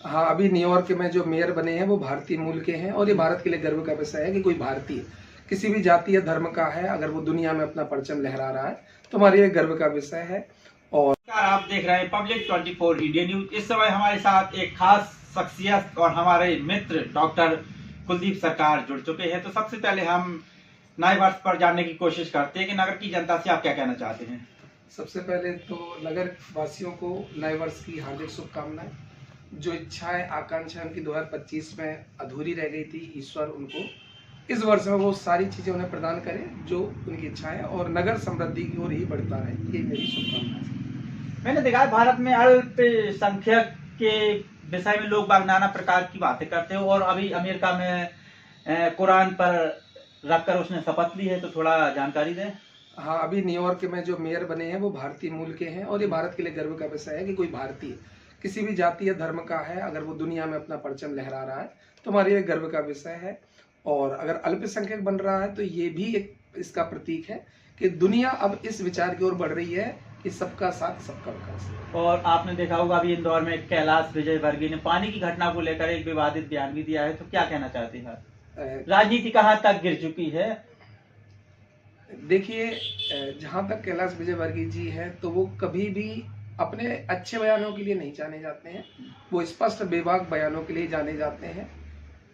हाँ, अभी न्यूयॉर्क में जो मेयर बने हैं वो भारतीय मूल के हैं और ये भारत के लिए गर्व का विषय है कि कोई भारतीय किसी भी जाति या धर्म का है, अगर वो दुनिया में अपना परचम लहरा रहा है तो हमारे लिए गर्व का विषय है। और आप देख रहे हैं पब्लिक 24 इंडिया न्यूज। इस समय हमारे साथ एक खास शख्सियत और हमारे मित्र डॉक्टर कुलदीप सरकार जुड़ चुके हैं। तो सबसे पहले हम नए वर्ष पर जानने की कोशिश करते हैं कि नगर की जनता से आप क्या कहना चाहते हैं। सबसे पहले तो नगर वासियों को नए वर्ष की हार्दिक शुभकामनाएं। जो इच्छाएं आकांक्षाएं उनकी 2025 में अधूरी रह गई थी, ईश्वर उनको इस वर्ष में वो सारी चीजें उन्हें प्रदान करें जो उनकी इच्छाएं, और नगर समृद्धि की ओर ही बढ़ता रहे, ये मेरी शुभकामनाएं। मैंने देखा है भारत में अल्पसंख्यक के विषय में लोग बाग नाना प्रकार की बातें करते हो, और अभी अमेरिका में कुरान पर रखकर उसने शपथ ली है, तो थोड़ा जानकारी दें। हाँ, अभी न्यूयॉर्क में जो मेयर बने हैं वो भारतीय मूल के हैं और ये भारत के लिए गर्व का विषय है कि कोई भारतीय किसी भी जाति या धर्म का है, अगर वो दुनिया में अपना परचम लहरा रहा है तो हमारे लिए गर्व का विषय है। और अगर अल्पसंख्यक बन रहा है तो ये भी एक इसका प्रतीक है कि दुनिया अब इस विचार की ओर बढ़ रही है कि सबका साथ सबका विकास। और आपने देखा होगा अभी इंदौर में कैलाश विजयवर्गीय ने पानी की घटना को लेकर एक विवादित बयान भी दिया है, तो क्या कहना चाहते हैं? राजनीति कहाँ तक गिर चुकी है? देखिए, जहां तक कैलाश विजयवर्गीय जी हैं तो वो कभी भी अपने अच्छे बयानों के लिए नहीं जाने जाते हैं, वो स्पष्ट बेबाक बयानों के लिए जाने जाते हैं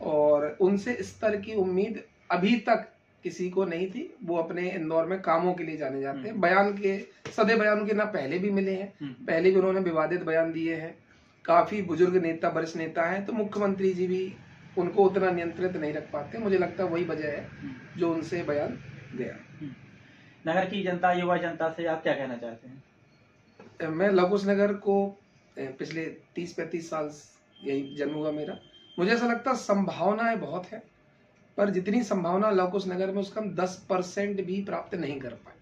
और उनसे इस तरह की उम्मीद अभी तक किसी को नहीं थी। वो अपने इंदौर में कामों के लिए जाने जाते हैं, बयान के सदे बयानों के ना पहले भी मिले हैं, पहले भी उन्होंने विवादित बयान दिए हैं। काफी बुजुर्ग नेता, वरिष्ठ नेता हैं, तो मुख्यमंत्री जी भी उनको उतना नियंत्रित नहीं रख पाते। मुझे लगता है वही वजह है जो उनसे बयान गया। नगर की जनता, युवा जनता से आप क्या कहना चाहते हैं? मैं लवकुश नगर को पिछले 30-35 साल यही जन्म हुआ मेरा। मुझे ऐसा लगता है संभावनाएं बहुत है, पर जितनी संभावना लवकुश नगर में उसका हम 10% भी प्राप्त नहीं कर पाए।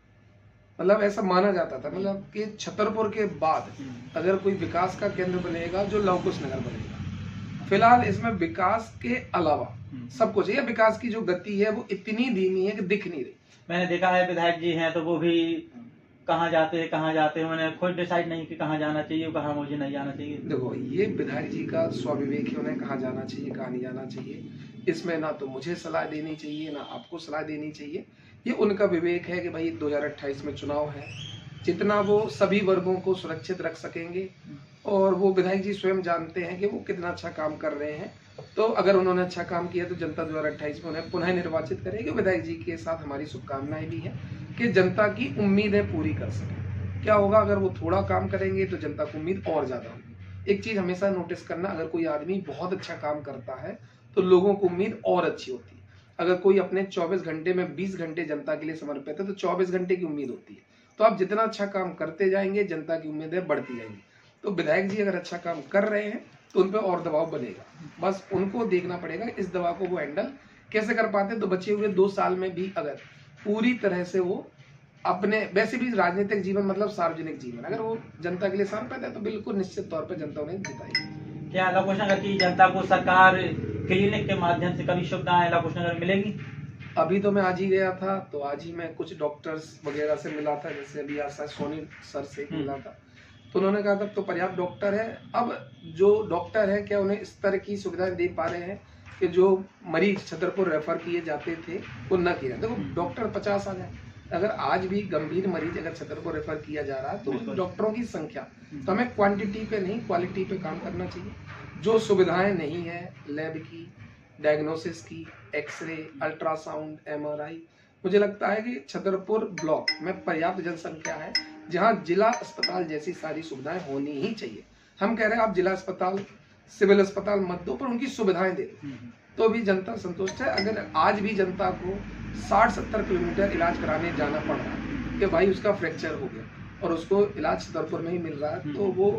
मतलब ऐसा माना जाता था, मतलब कि छतरपुर के बाद अगर कोई विकास का केंद्र बनेगा जो लवकुश नगर बनेगा। फिलहाल इसमें विकास के अलावा सब कुछ है, विकास की जो गति है वो इतनी धीमी है कि दिख नहीं रही। मैंने देखा है विधायक जी हैं तो वो भी कहाँ जाते हैं उन्हें खुद डिसाइड नहीं कि कहाँ जाना चाहिए, कहाँ मुझे नहीं जाना चाहिए। देखो, ये विधायक जी का स्वविवेक है, उन्हें कहाँ जाना चाहिए कहाँ नहीं जाना चाहिए, इसमें ना तो मुझे सलाह देनी चाहिए ना आपको सलाह देनी चाहिए। ये उनका विवेक है कि भाई 2028 में चुनाव है, जितना वो सभी वर्गों को सुरक्षित रख सकेंगे, और वो विधायक जी स्वयं जानते हैं कि वो कितना अच्छा काम कर रहे हैं। तो अगर उन्होंने अच्छा काम किया तो जनता 2028 में उन्हें पुनः निर्वाचित करेगी। विधायक जी के साथ हमारी शुभकामनाएं भी हैं कि जनता की उम्मीदें पूरी कर सकें। क्या होगा अगर वो थोड़ा काम करेंगे तो जनता को उम्मीद और ज्यादा होगी। एक चीज हमेशा नोटिस करना, अगर कोई आदमी बहुत अच्छा काम करता है तो लोगों को उम्मीद और अच्छी होती है। अगर कोई अपने 24 घंटे में 20 घंटे जनता के लिए समर्पित है तो 24 घंटे की उम्मीद होती है। तो आप जितना अच्छा काम करते जाएंगे जनता की उम्मीदें बढ़ती जाएंगी। तो विधायक जी अगर अच्छा काम कर रहे हैं तो उन पर और दबाव बनेगा, बस उनको देखना पड़ेगा इस दबाव को वो हैंडल कैसे कर पाते हैं। तो बचे हुए 2 साल में भी अगर पूरी तरह से वो अपने, वैसे भी राजनीतिक जीवन मतलब सार्वजनिक जीवन, अगर वो जनता के लिए समर्पित है तो बिल्कुल निश्चित तौर पर जनता उन्हें जिताएगी। क्या लवकुश नगर की जनता को सरकार क्लिनिक के माध्यम से कभी सुविधाएं लवकुश नगर मिलेंगी? अभी तो मैं आज ही गया था, तो आज ही मैं कुछ डॉक्टर्स वगैरह से मिला था, जैसे अभी आशा सोनी सर से मिला था, तो उन्होंने कहा तब तो पर्याप्त डॉक्टर है। अब जो डॉक्टर है क्या उन्हें इस तरह की सुविधाएं दे पा रहे हैं कि जो मरीज छतरपुर रेफर किए जाते थे वो न किया। देखो, डॉक्टर 50 आ जाए, अगर आज भी गंभीर मरीज अगर छतरपुर रेफर किया जा रहा है तो डॉक्टरों की संख्या, तो हमें क्वांटिटी पे नहीं क्वालिटी पे काम करना चाहिए। जो सुविधाएं नहीं है लैब की, डायग्नोसिस की, एक्सरे, अल्ट्रासाउंड, MRI, मुझे लगता है कि छतरपुर ब्लॉक में पर्याप्त जनसंख्या है जहां जिला अस्पताल जैसी सारी सुविधाएं होनी ही चाहिए। हम कह रहे हैं आप जिला अस्पताल, सिविल अस्पताल मत दो, पर उनकी सुविधाएं दे दो, तो भी जनता संतुष्ट है। अगर आज भी जनता को 60-70 किलोमीटर इलाज कराने जाना पड़ रहा है कि भाई उसका फ्रैक्चर हो गया और उसको इलाज छतरपुर में ही मिल रहा है, तो वो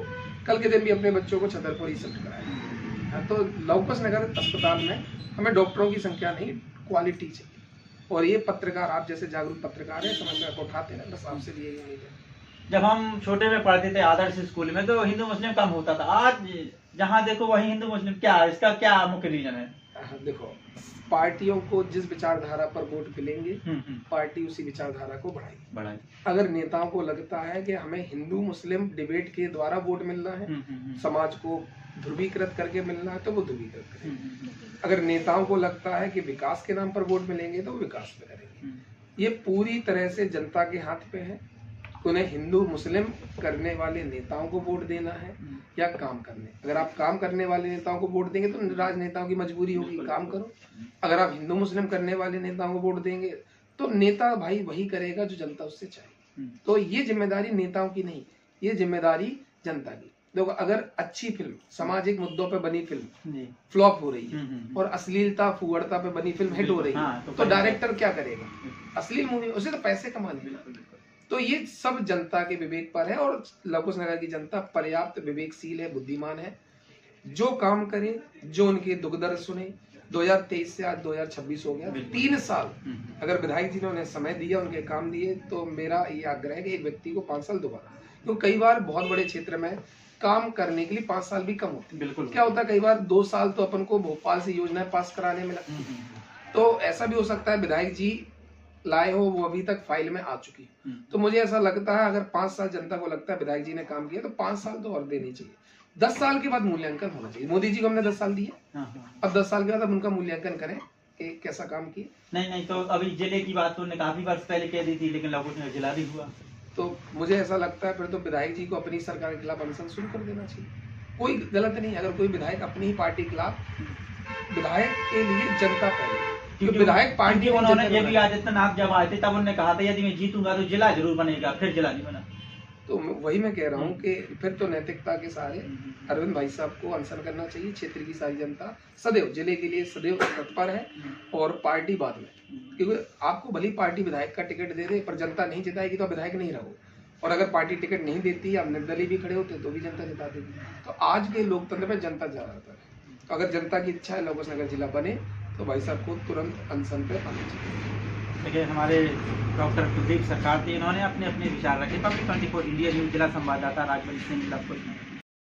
कल के दिन भी अपने बच्चों को छतरपुर ही शिफ्ट कराएगा। तो लवकुश नगर अस्पताल में हमें डॉक्टरों की संख्या नहीं, क्वालिटी चाहिए। और ये पत्रकार, आप जैसे जागरूक पत्रकार है, समस्या को उठाते हैं, बस आपसे भी यही उम्मीद है। जब हम छोटे में पढ़ते थे आदर्श स्कूल में तो हिंदू मुस्लिम कम होता था, आज जहाँ देखो वही हिंदू मुस्लिम, क्या इसका क्या मुख्य रीजन है? हाँ, देखो, पार्टियों को जिस विचारधारा पर वोट मिलेंगे पार्टी उसी विचारधारा को बढ़ाएगी। अगर नेताओं को लगता है कि हमें हिंदू मुस्लिम डिबेट के द्वारा वोट मिलना है, समाज को ध्रुवीकृत करके मिलना है, तो वो ध्रुवीकृत करेंगे। अगर नेताओं को लगता है कि विकास के नाम पर वोट मिलेंगे तो वो विकास पे करेंगे। ये पूरी तरह से जनता के हाथ पे है, उन्हें हिंदू मुस्लिम करने वाले नेताओं को वोट देना है या काम करने। अगर आप काम करने वाले नेताओं को वोट देंगे तो राजनेताओं की मजबूरी होगी, काम करो। अगर आप हिंदू मुस्लिम करने वाले नेताओं को वोट देंगे तो नेता भाई वही करेगा जो जनता उससे चाहे। तो ये जिम्मेदारी नेताओं की नहीं, ये जिम्मेदारी जनता की। देखो, अगर अच्छी फिल्म, सामाजिक मुद्दों पे बनी फिल्म फ्लॉप हो रही है और अश्लीलता फुहड़ता पे बनी फिल्म हिट हो रही है, तो डायरेक्टर क्या करेगा? अश्लील मूवी, उसे तो पैसे कमाने हैं। तो ये सब जनता के विवेक पर है और लवकुश नगर की जनता पर्याप्त विवेकशील है, बुद्धिमान है। जो काम करे, जो उनके दुख दर्द सुने। 2023 से आज 2026 हो गया, 3 साल अगर विधायक जी ने उन्हें समय दिया, उनके काम दिए, तो मेरा ये आग्रह है कि एक व्यक्ति को 5 साल दोबारा, क्योंकि कई बार बहुत बड़े क्षेत्र में काम करने के लिए 5 साल भी कम होते हैं। बिल्कुल, क्या होता है कई बार 2 साल तो अपन को भोपाल से योजनाएं पास कराने में लगती है। तो ऐसा भी हो सकता है विधायक जी लाए हो, वो अभी तक फाइल में आ चुकी। तो मुझे ऐसा लगता है अगर 5 साल जनता को लगता है विधायक जी ने काम किया तो 5 साल तो और देनी चाहिए। 10 साल के बाद मूल्यांकन होना चाहिए। मोदी जी को हमने 10 साल दिए, अब 10 साल के बाद अब उनका मूल्यांकन करें कि कैसा काम किया। नहीं तो अभी जिले की बात तो उन्होंने काफी वर्ष पहले कह दी थी, लेकिन लवकुश नगर जिला भी हुआ। तो मुझे ऐसा लगता है फिर तो विधायक जी को अपनी सरकार के खिलाफ अनशन शुरू कर देना चाहिए। कोई गलत नहीं, अगर कोई विधायक अपनी ही पार्टी के खिलाफ, विधायक के लिए जनता पहले, क्योंकि विधायक पार्टी, उन्होंने योगी आदित्यनाथ जब आए थे तब उन्होंने कहा था यदि मैं जीतूंगा तो जिला जरूर बनेगा, फिर जिला नहीं बना। तो वही मैं कह रहा हूँ कि फिर तो नैतिकता के सहारे अरविंद भाई साहब को अनशन करना चाहिए। क्षेत्र की सारी जनता सदैव जिले के लिए सदैव तत्पर है और पार्टी बाद में, क्योंकि आपको भली पार्टी विधायक का टिकट दे दे पर जनता नहीं जिताएगी तो आप विधायक नहीं रहो। और अगर पार्टी टिकट नहीं देती, आप निर्दलीय भी खड़े होते तो भी जनता जिता देगी। तो आज के लोकतंत्र में जनता ज्यादातर है। तो अगर जनता की इच्छा है लवकुश नगर जिला बने तो भाई साहब को तुरंत अनशन पे आना चाहिए। देखिए, हमारे डॉक्टर कुलदीप सरकार थे, इन्होंने अपने विचार रखे। पब्लिक 24 इंडिया न्यूज जिला संवाददाता राजवंश सिंह लवकुश।